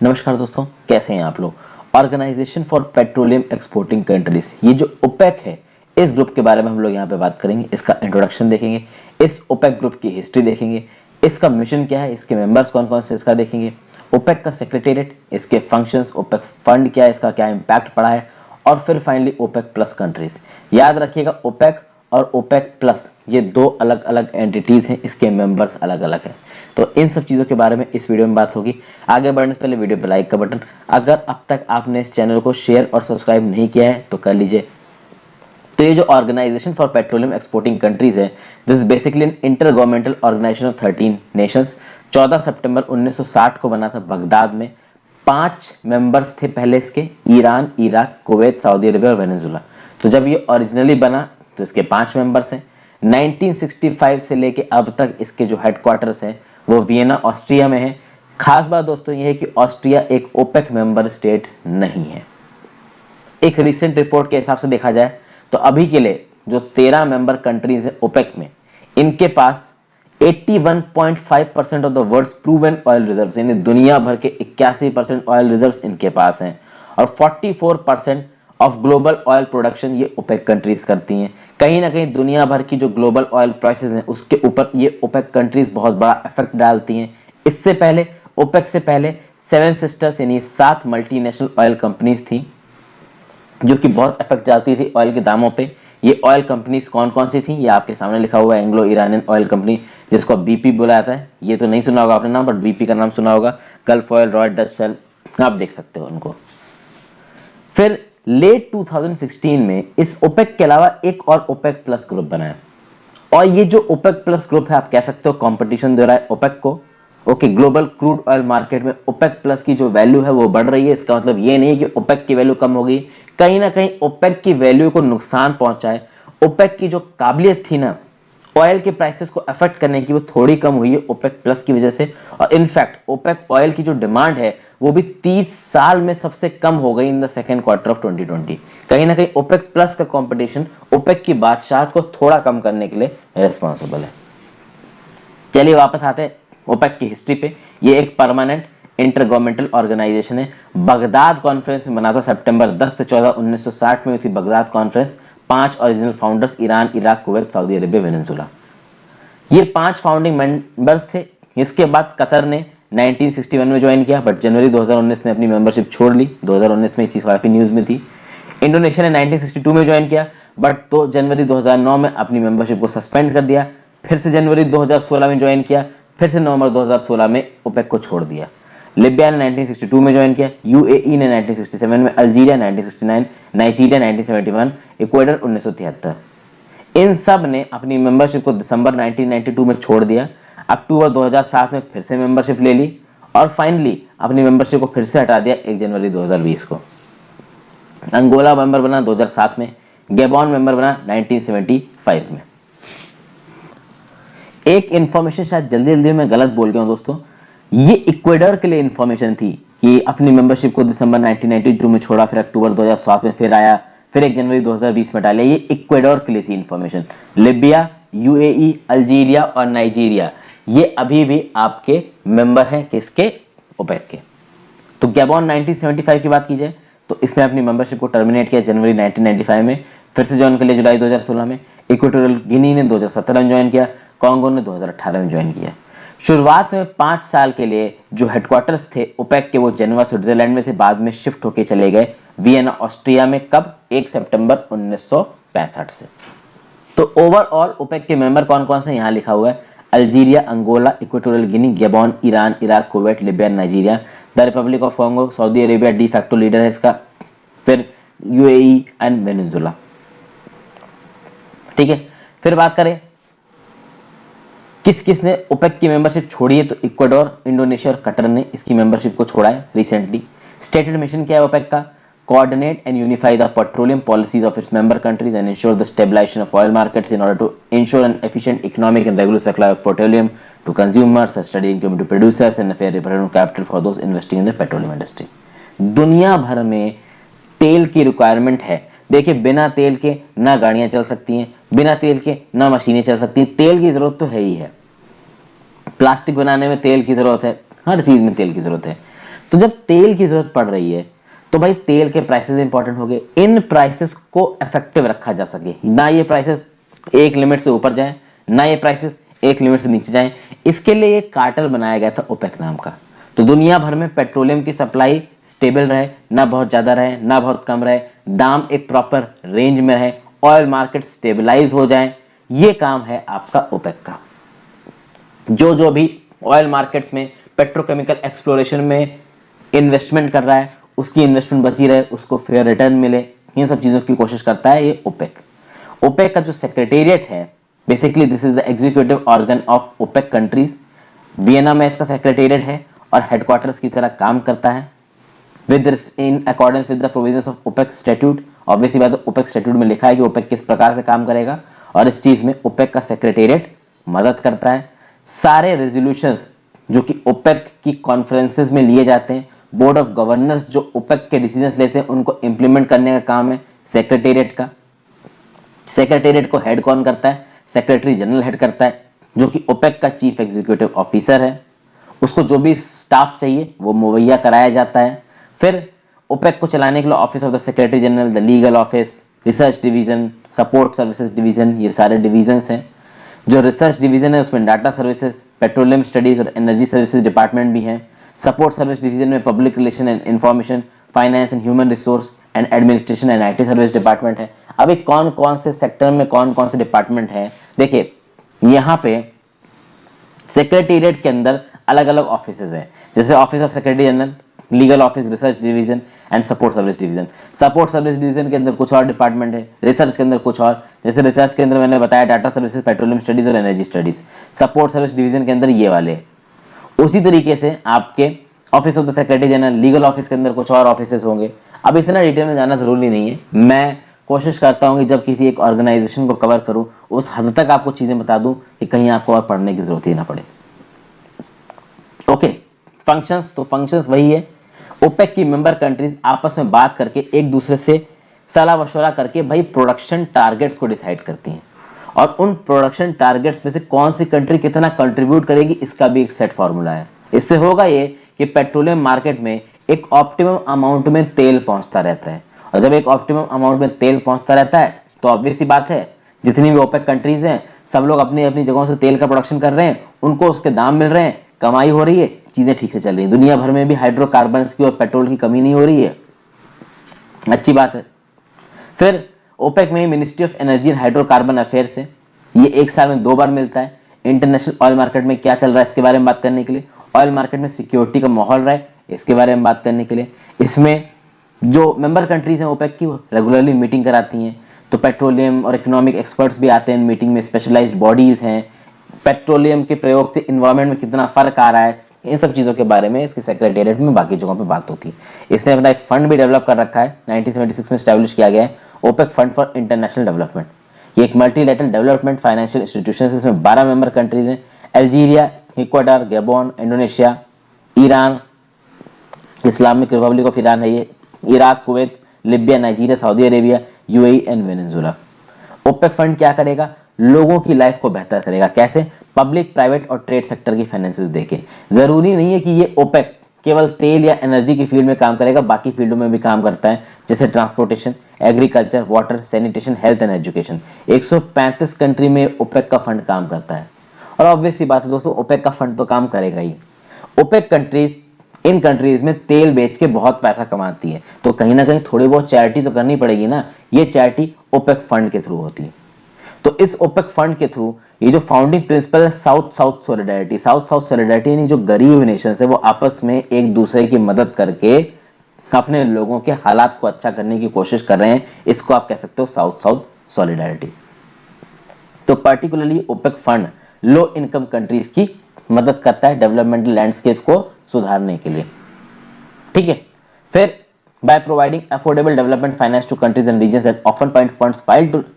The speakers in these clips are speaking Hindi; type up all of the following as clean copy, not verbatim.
नमस्कार दोस्तों, कैसे हैं आप लोग। Organization for petroleum exporting countries, ये जो ओपेक है, इस ग्रुप के बारे में हम लोग यहाँ पे बात करेंगे। इसका इंट्रोडक्शन देखेंगे, इस ओपेक ग्रुप की हिस्ट्री देखेंगे, इसका मिशन क्या है, इसके मेंबर्स कौन कौन से इसका देखेंगे, ओपेक का सेक्रेटेरिएट, इसके फंक्शंस, ओपेक फंड क्या है, इसका क्या इम्पैक्ट पड़ा है, और फिर फाइनली ओपेक प्लस कंट्रीज। याद रखिएगा, ओपेक और ओपेक प्लस ये दो अलग अलग एंटिटीज़ हैं, इसके मेंबर्स अलग अलग हैं। तो इन सब चीज़ों के बारे में इस वीडियो में बात होगी। आगे बढ़ने से पहले वीडियो पर लाइक का बटन, अगर अब तक आपने इस चैनल को शेयर और सब्सक्राइब नहीं किया है तो कर लीजिए। तो ये जो organisation for petroleum exporting countries है, this is basically an inter governmental organisation of 13 nations. 14 सितंबर 1960 को बना था बगदाद में। 5 मेंबर्स थे पहले इसके, Iran, Iraq, Kuwait, Saudi Arabia और वेनेजुला। तो जब ये ओरिजिनली बना तो इसके 5 मेंबर्स हैं। 1965 से लेके अब तक इसके जो हेडक्वार्टर्स हैं वो वियना ऑस्ट्रिया में है। खास बात दोस्तों ये है कि ऑस्ट्रिया एक ओपेक मेंबर स्टेट नहीं है। एक रिसेंट रिपोर्ट के हिसाब से देखा जाए तो अभी के लिए जो 13 मेंबर कंट्रीज है ओपेक में, इनके पास 81.5% of the world's proven oil reserves, यानी दुनिया भर के 81% ऑयल रिजर्व्स इनके पास हैं, और 44% ऑफ ग्लोबल ऑयल प्रोडक्शन ये ओपेक कंट्रीज करती हैं। कहीं ना कहीं दुनिया भर की जो ग्लोबल ऑयल प्राइसेस हैं उसके ऊपर ये ओपेक कंट्रीज बहुत बड़ा इफेक्ट डालती हैं। इससे पहले, ओपेक से पहले 7 सिस्टर्स यानी 7 मल्टीनेशनल ऑयल कंपनीज थी जो कि बहुत इफेक्ट डालती थी ऑयल के दामों पे। ये ऑयल कंपनीज कौन कौन सी थी, ये आपके सामने लिखा हुआ है। एंग्लो ईरानियन ऑयल कंपनी, जिसको बीपी बोला जाता है, ये तो नहीं सुना होगा आपने नाम, बट बीपी का नाम सुना होगा। Gulf Oil, Royal Dutch Shell, आप देख सकते हो उनको। फिर लेट 2016 में इस ओपेक के अलावा एक और ओपेक प्लस ग्रुप बना है, और ये जो ओपेक प्लस ग्रुप है, आप कह सकते हो कंपटीशन दे रहा है ओपेक को। Okay, global crude oil market में ओपेक प्लस की जो वैल्यू है वो बढ़ रही है। इसका मतलब ये नहीं है कि ओपेक की वैल्यू कम हो गई, कहीं ना कहीं ओपेक की वैल्यू को नुकसान पहुंचा है। ओपेक की जो काबिलियत थी ना ऑयल के प्राइसेस को अफेक्ट करने की, वो थोड़ी कम हुई है ओपेक प्लस की वजह से। और इनफैक्ट ओपेक ऑयल की जो डिमांड है वो भी 30 साल में सबसे कम हो गई in the second quarter of 2020। कहीं ना कहीं ओपेक प्लस का कंपटीशन ओपेक की बादशाहत को थोड़ा कम करने के लिए रिस्पॉन्सिबल है। चलिए वापस आते हैं ओपेक की हिस्ट्री पे। ये एक परमानेंट इंटर गवर्नमेंटल ऑर्गेनाइजेशन है। बगदाद कॉन्फ्रेंस में बना था सितंबर 10 से 14 1960 में हुई थी Baghdad conference. 5 original founders, Iran, Iraq, Kuwait, Saudi Arabia, Venezuela, ये 5 फाउंडिंग मेंबर्स थे। इसके बाद कतर ने 1961 में ज्वाइन किया, बट जनवरी 2019 में अपनी मेंबरशिप छोड़ ली। 2019 में ये चीज़ काफ़ी न्यूज़ में थी। इंडोनेशिया ने 1962 में ज्वाइन किया, बट तो जनवरी 2009 में अपनी मेंबरशिप को सस्पेंड कर दिया। फिर से जनवरी 2016 में ज्वाइन किया, फिर से नवंबर 2016 में ओपेक को छोड़ दिया। लिबिया ने 1962 में ज्वाइन किया, यूएई ने 1967 में, अल्जीरिया 1969, नाइजीरिया 1971, इक्वेडर 1973। इन सब ने अपनी मेंबरशिप को दिसंबर 1992 में छोड़ दिया। अक्टूबर 2007 में फिर से मेंबरशिप ले ली, और फाइनली अपनी मेंबरशिप को फिर से हटा दिया 1 जनवरी 2020 को। अंगोला मेंबर बना 2007 में, गैबॉन मेंबर बना 1975 में। एक इंफॉर्मेशन शायद जल्दी जल्दी मैं गलत बोल गया हूं दोस्तों, ये इक्वेडर के लिए इंफॉर्मेशन थी कि अपनी मेंबरशिप को दिसंबर 1992 में छोड़ा, फिर अक्टूबर 2007 में फिर आया, फिर 1 जनवरी 2020 में डाला। ये इक्वेडर के लिए थी इंफॉर्मेशन। लिबिया, यूएई, अल्जीरिया और नाइजीरिया ये अभी भी आपके मेंबर हैं किसके, ओपेक के। तो गैबॉन 1975 की बात की जाए तो इसने अपनी मेंबरशिप को टर्मिनेट किया जनवरी 1995 में, फिर से ज्वाइन कर लिया जुलाई 2016 में। इक्वेटोरियल गिनी ने 2017 में ज्वाइन किया, कांगो ने 2018 में ज्वाइन किया। शुरुआत में 5 साल के लिए जो हेडक्वार्टर्स थे ओपेक के वो जेनेवा स्विट्जरलैंड में थे, बाद में शिफ्ट होके चले गए वियना ऑस्ट्रिया में। कब? 1 सितंबर 1965 से। तो ओवरऑल ओपेक के मेंबर कौन कौन से यहाँ लिखा हुआ है, Algeria, Angola, Equatorial Guinea, Gabon, Iran, Iraq, Kuwait, Libya, Nigeria, the Republic of Congo, Saudi Arabia de facto leader है इसका, फिर यूएई एंड वेनेजुला। ठीक है, फिर बात करें किस किस ने ओपेक की मेंबरशिप छोड़ी है, तो इक्वाडोर, इंडोनेशिया और कतर ने इसकी मेंबरशिप को छोड़ा है रिसेंटली। स्टेटेड मिशन क्या है ओपेक का, coordinate and unify the petroleum policies of its member countries and ensure the stabilization of oil markets in order to ensure an efficient economic and regular supply of petroleum to consumers, a steady income to producers and a fair return of capital for those investing in the petroleum industry। दुनिया भर में तेल की रिक्वायरमेंट है। देखिए, बिना तेल के ना गाड़ियां चल सकती हैं, बिना तेल के ना मशीनें चल सकती हैं। तेल की ज़रूरत तो है ही है, प्लास्टिक बनाने में तेल की ज़रूरत है, हर चीज़ में तेल की ज़रूरत है। तो जब तेल की जरूरत पड़ रही है तो भाई तेल के प्राइसेस इंपॉर्टेंट हो गए। इन प्राइसेस को इफेक्टिव रखा जा सके, ना ये प्राइसेस एक लिमिट से ऊपर जाएं, ना ये प्राइसेस एक लिमिट से नीचे जाएं। इसके लिए एक कार्टेल बनाया गया था ओपेक नाम का। तो दुनिया भर में पेट्रोलियम की सप्लाई स्टेबल रहे, ना बहुत ज़्यादा रहे ना बहुत कम रहे, दाम एक प्रॉपर रेंज में रहे, ऑयल मार्केट स्टेबलाइज हो जाए, ये काम है आपका ओपेक का। जो जो भी ऑयल मार्केट्स में पेट्रोकेमिकल एक्सप्लोरेशन में इन्वेस्टमेंट कर रहा है, उसकी इन्वेस्टमेंट बची रहे, उसको फेयर रिटर्न मिले, इन सब चीज़ों की कोशिश करता है ये ओपेक। ओपेक का जो सेक्रेटेरिएट है, basically this is the executive organ of OPEC countries. Vienna में इसका सेक्रेटेरिएट है और हेडक्वार्टर्स की तरह काम करता है with in accordance with the provisions of OPEC statute. Obviously बात है, ओपेक स्टैट्यूट में लिखा है कि ओपेक किस प्रकार से काम करेगा, और इस चीज़ में ओपेक का सेक्रेटेरिएट मदद करता है। सारे रेजोल्यूशंस जो कि ओपेक की कॉन्फ्रेंसेस में लिए जाते हैं, बोर्ड ऑफ गवर्नर्स जो ओपेक के डिसीजंस लेते हैं, उनको इम्प्लीमेंट करने का काम है सेक्रेटेरिएट का। सेक्रेटेरिएट को हेड कौन करता है? सेक्रेटरी जनरल हेड करता है, जो कि ओपेक का चीफ एग्जीक्यूटिव ऑफिसर है। उसको जो भी स्टाफ चाहिए वो मुहैया कराया जाता है। फिर ओपेक को चलाने के लिए office of the secretary general, the legal office, research division, support services division, ये सारे डिवीजन्स हैं। जो रिसर्च डिवीजन है उसमें डाटा सर्विसेज, पेट्रोलियम स्टडीज और एनर्जी सर्विसेज डिपार्टमेंट भी हैं। सपोर्ट सर्विस डिवीजन में public relation and information, finance and human resource and administration and IT service department है। अभी कौन कौन से सेक्टर में कौन कौन से डिपार्टमेंट हैं, देखिए यहाँ पे सेक्रेटेरिएट के अंदर अलग अलग ऑफिसेज हैं, जैसे office of secretary general, legal office, research division and support service division. Support service division के अंदर कुछ और डिपार्टमेंट है, रिसर्च के अंदर कुछ और, जैसे रिसर्च के अंदर मैंने बताया डाटा सर्विसेज, पेट्रोलियम स्टडीज और energy studies. Support service division के अंदर ये वाले। उसी तरीके से आपके office of the secretary general, legal office के अंदर कुछ और ऑफिसेज होंगे। अब इतना डिटेल में जाना जरूरी नहीं है, मैं कोशिश करता हूँ कि जब किसी एक ऑर्गेनाइजेशन को कवर करूँ उस हद तक आपको चीज़ें बता दूँ कि कहीं आपको और पढ़ने की जरूरत ही ना पड़े। ओके, फंक्शंस, तो फंक्शंस वही है, ओपेक की मेंबर कंट्रीज आपस में बात करके एक दूसरे से सलाह मशवरा करके भाई प्रोडक्शन टारगेट्स को डिसाइड करती हैं, और उन प्रोडक्शन टारगेट्स में से कौन सी कंट्री कितना कंट्रीब्यूट करेगी इसका भी एक सेट फार्मूला है। इससे होगा ये कि पेट्रोलियम मार्केट में एक ऑप्टिमम अमाउंट में तेल पहुंचता रहता है, और जब एक ऑप्टिमम अमाउंट में तेल पहुंचता रहता है तो ऑब्वियस सी बात है जितनी भी ओपेक कंट्रीज हैं सब लोग अपनी अपनी जगहों से तेल का प्रोडक्शन कर रहे हैं, उनको उसके दाम मिल रहे हैं, कमाई हो रही है, चीज़ें ठीक से चल रही हैं, दुनिया भर में भी हाइड्रोकार्बन्स की और पेट्रोल की कमी नहीं हो रही है, अच्छी बात है। फिर ओपेक में ministry of energy and hydrocarbon affairs है, ये एक साल में 2 बार मिलता है। इंटरनेशनल ऑयल मार्केट में क्या चल रहा है इसके बारे में बात करने के लिए, ऑयल मार्केट में सिक्योरिटी का माहौल रहा है इसके बारे में बात करने के लिए। इसमें जो मेंबर कंट्रीज हैं ओपेक की वो रेगुलरली मीटिंग कराती हैं, तो पेट्रोलियम और इकोनॉमिक एक्सपर्ट्स भी आते हैं मीटिंग में, स्पेशलाइज्ड बॉडीज़ हैं, पेट्रोलियम के प्रयोग से इन्वायरमेंट में कितना फ़र्क आ रहा है, इन सब चीज़ों के बारे में इसके सेक्रेटेरिएट में बाकी जगहों पे बात होती है। इसने अपना एक फंड भी डेवलप कर रखा है, 1976 में स्टैब्लिश किया गया है, OPEC fund for international development. ये एक मल्टीलेटरल डेवलपमेंट फाइनेंशियल इंस्टीट्यूशन है, इसमें 12 मेंबर कंट्रीज हैं, Algeria, Ecuador, Gabon, Indonesia, Iran, Islamic Republic of Iran है ये, Iraq, Kuwait, Libya, Nigeria, Saudi Arabia, UAE and Venezuela. OPEC fund क्या करेगा? लोगों की लाइफ को बेहतर करेगा। कैसे? पब्लिक, प्राइवेट और ट्रेड सेक्टर की फाइनेंसेस देके। जरूरी नहीं है कि ये ओपेक केवल तेल या एनर्जी की फील्ड में काम करेगा, बाकी फील्डों में भी काम करता है, जैसे transportation, agriculture, water, sanitation, health and education. 135 country में ओपेक का फंड काम करता है, और ऑब्वियस सी बात है दोस्तों ओपेक का फंड तो काम करेगा ही। ओपेक कंट्रीज इन कंट्रीज में तेल बेच के बहुत पैसा कमाती है, तो कहीं ना कहीं थोड़ी बहुत चैरिटी तो करनी पड़ेगी ना, ये चैरिटी ओपेक फंड के थ्रू होती है। तो इस ओपेक फंड के थ्रू ये जो फाउंडिंग प्रिंसिपल है south south solidarity, south south solidarity यानी जो गरीब नेशंस है वो आपस में एक दूसरे की मदद करके अपने लोगों के हालात को अच्छा करने की कोशिश कर रहे हैं, इसको आप कह सकते हो साउथ साउथ सॉलिडारिटी। तो particularly OPEC Fund low income countries की मदद करता है डेवलपमेंटल लैंडस्केप को सुधारने के लिए, ठीक है। फिर by providing affordable development finance to countries and regions that often find funds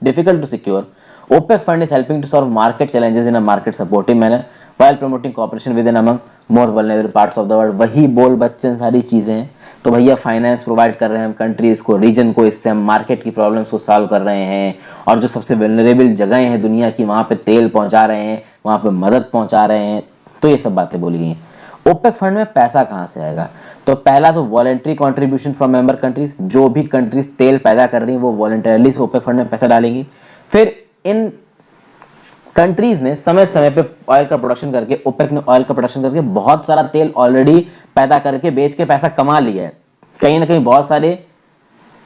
difficult to secure, OPEC fund is helping to solve market challenges in a market supportive manner while promoting cooperation within among more vulnerable parts of the world। वही बोल बच्चन सारी चीज़ें हैं। तो भैया फाइनेंस प्रोवाइड कर रहे हैं हम कंट्रीज़ को, रीजन को, इससे हम मार्केट की प्रॉब्लम्स को सॉल्व कर रहे हैं, और जो सबसे वेलनरेबल जगहें हैं दुनिया की वहाँ पे तेल पहुँचा रहे हैं, वहाँ पे मदद पहुँचा रहे हैं। तो ये सब बातें बोली गई हैं। ओपेक फंड में पैसा कहाँ से आएगा? तो पहला तो voluntary contribution from member countries, जो भी कंट्रीज तेल पैदा कर रही हैं वो वॉलेंटरली ओपेक फंड में पैसा डालेंगी। फिर इन कंट्रीज ने समय समय पे ऑयल का प्रोडक्शन करके, ओपेक ने ऑयल का प्रोडक्शन करके बहुत सारा तेल ऑलरेडी पैदा करके बेच के पैसा कमा लिया है। कहीं ना कहीं बहुत सारे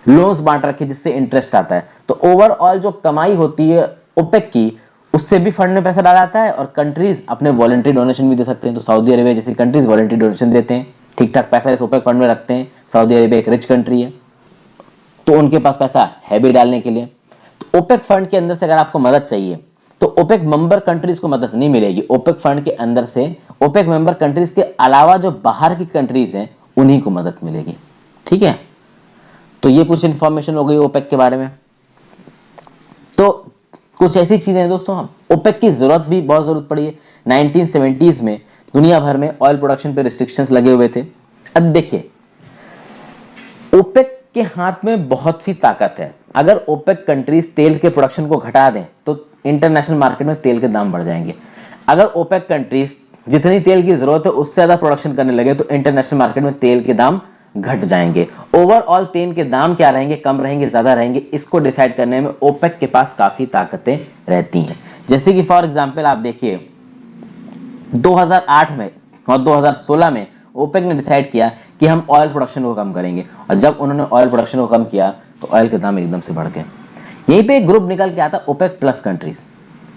लोन्स बांट रखे जिससे इंटरेस्ट आता है। तो ओवरऑल जो कमाई होती है ओपेक की, उससे भी फंड में पैसा डाला जाता है और कंट्रीज अपने वॉलेंट्री डोनेशन भी दे सकते हैं। तो सऊदी अरेबिया जैसी कंट्रीज वॉलेंट्री डोनेशन देते हैं, ठीक ठाक पैसा इस ओपेक फंड में रखते हैं। सऊदी अरेबिया एक रिच कंट्री है तो उनके पास पैसा है भी डालने के लिए। तो ओपेक फंड के अंदर से अगर आपको मदद चाहिए तो ओपेक मेंबर कंट्रीज को मदद नहीं मिलेगी। ओपेक फंड के अंदर से ओपेक मेंबर कंट्रीज के अलावा जो बाहर की कंट्रीज हैं उन्हीं को मदद मिलेगी। ठीक है, तो ये कुछ इंफॉर्मेशन हो गई ओपेक के बारे में। तो कुछ ऐसी चीजें हैं दोस्तों, ओपेक की जरूरत भी बहुत जरूरत पड़ी है। 1970s में दुनिया भर में ऑयल प्रोडक्शन पे रिस्ट्रिक्शंस लगे हुए थे। अब देखिए, ओपेक के हाथ में बहुत सी ताकत है। अगर ओपेक कंट्रीज तेल के प्रोडक्शन को घटा दें तो इंटरनेशनल मार्केट में तेल के दाम बढ़ जाएंगे। अगर ओपेक कंट्रीज जितनी तेल की जरूरत है उससे ज्यादा प्रोडक्शन करने लगे तो इंटरनेशनल मार्केट में तेल के दाम घट जाएंगे। ओवरऑल तेल के दाम क्या रहेंगे, कम रहेंगे, ज्यादा रहेंगे, इसको डिसाइड करने में ओपेक के पास काफी ताकतें रहती हैं। जैसे कि फॉर एग्जांपल आप देखिए 2008 में और 2016 में ओपेक ने डिसाइड किया कि हम ऑयल प्रोडक्शन को कम करेंगे, और जब उन्होंने ऑयल प्रोडक्शन को कम किया तो ऑयल के दाम एकदम से बढ़ गए। यहीं पे एक ग्रुप निकल के आता ओपेक प्लस कंट्रीज।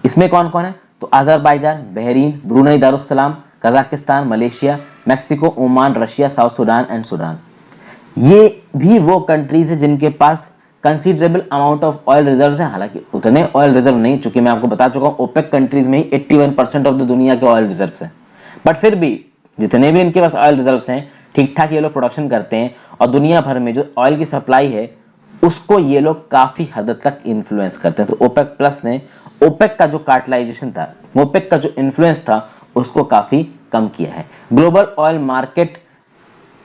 इसमें कौन कौन है? तो Azerbaijan, Bahrain, Brunei Darussalam, Kazakhstan, Malaysia, Mexico, Oman, Russia, south Sudan and Sudan. ये भी वो कंट्रीज है जिनके पास considerable amount of oil reserves हैं। हालांकि उतने ऑयल रिजर्व नहीं, चूंकि मैं आपको बता चुका हूं ओपेक कंट्रीज में ही 81% ऑफ द दुनिया के ऑयल रिजर्व्स हैं, बट फिर भी जितने भी इनके पास ऑयल रिजर्व्स हैं ठीक ठाक ये लोग प्रोडक्शन करते हैं, और दुनिया भर में जो ऑयल की सप्लाई है उसको ये लोग काफी हद तक इन्फ्लुएंस करते हैं। तो ओपेक प्लस ने ओपेक का जो कार्टलाइजेशन था, ओपेक का जो इन्फ्लुएंस था, उसको काफी कम किया है। ग्लोबल ऑयल मार्केट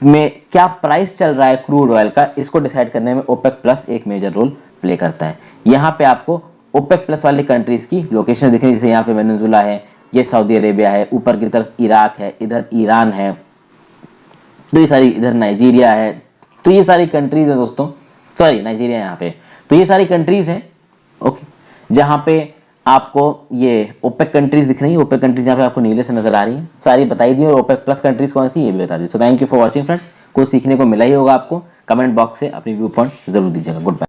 में क्या प्राइस चल रहा है क्रूड ऑयल का, इसको डिसाइड करने में ओपेक प्लस एक मेजर रोल प्ले करता है। यहाँ पे आपको ओपेक प्लस वाली कंट्रीज की लोकेशन दिख रही है, जैसे यहाँ पे वेनेजुला है, ये सऊदी अरेबिया है, ऊपर की तरफ इराक है, इधर ईरान है, तो ये सारी, इधर नाइजीरिया है। तो ये सारी कंट्रीज है दोस्तों, सॉरी नाइजीरिया यहाँ पे। तो ये सारी कंट्रीज हैं ओके, जहाँ पे आपको ये ओपेक कंट्रीज दिख रही है। ओपेक कंट्रीज यहाँ पे आपको नीले से नजर आ रही हैं, सारी बताई दी, और ओपेक प्लस कंट्रीज कौन सी ये भी बता दी। So thank you for watching friends. कुछ सीखने को मिला ही होगा आपको। कमेंट बॉक्स से अपनी व्यू पॉइंट जरूर दीजिएगा। Good bye.